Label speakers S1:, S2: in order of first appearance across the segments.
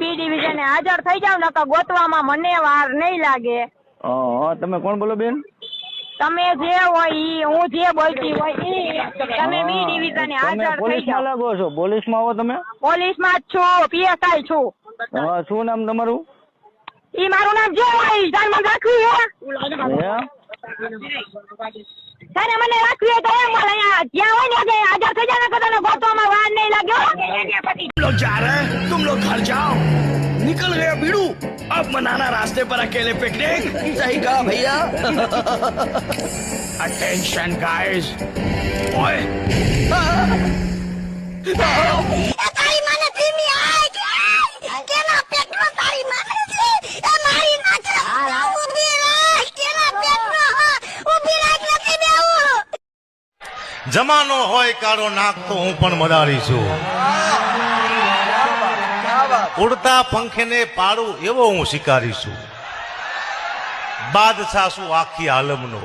S1: B division હાજર થઈ જાવ નકર ગોતવામાં મને વાર નહીં લાગે.
S2: તમે કોણ બોલો બેન?
S1: તમે જે હોય ઈ, હું જે બોલતી હોય ઈ. તમે બી ડિવિઝન હાજર થઈ જાવ.
S2: લાગો છો? પોલીસમાં આવો તમે?
S1: પોલીસમાં જ છું, પીએસઆઈ છું.
S2: શું નામ તમારું?
S1: ઈ મારું નામ જે હોય જાનમાં રાખવી હે. તારે મને રાખવી હોય તો એમ બોલ, અહીંયા જ્યાં હોય ને હાજર થઈ જાય ને તને ગોતવામાં વાર નહીં લાગે.
S3: तुम लोग जा रहे हैं, तुम लोग घर जाओ. निकल गया बीड़ू. अब मनाना रास्ते पर अकेले पिकनिक. सही कहा भैया. Attention guys. ओए.
S4: તારી માને ધીમી આય કેના પેટમાં તારી માને છે એ મારી નાખે ઊભી રાખ કેના પેટમાં ઊભી રાખ નથી દેવું.
S5: જમાનો હોય કાળો નાક તો હું પણ મદારી છું. ઉડતા પંખને પાડું એવો હું શિકારી છું. બાદશાહ છું આખી આલમનો,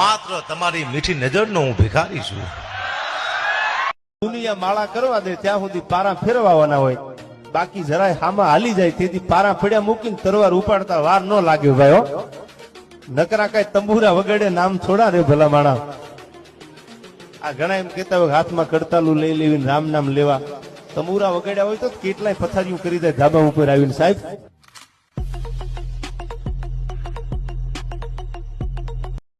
S5: માત્ર તમારી મીઠી નજરનો હું ભિખારી છું.
S6: દુનિયા માળા કરવા દે ત્યાં સુધી પારા ફેરવાના હોય, બાકી જરાય હામાં હાલી જાય તેથી પારા ફેડ્યા મૂકીને તરવાર ઉપાડતા વાર ન લાગ્યો ભાઈ. નકરા કઈ તંબુરા વગાડે નામ થોડા રે ભલા માણા. આ ઘણા એમ કેતા હોય હાથમાં કડતાલું લઈ લેવીને રામ નામ લેવા. તંબુરા વગાડ્યા હોય તો કેટલાય પથારીઓ કરી દે ધાબા ઉપર આવીને. સાહેબ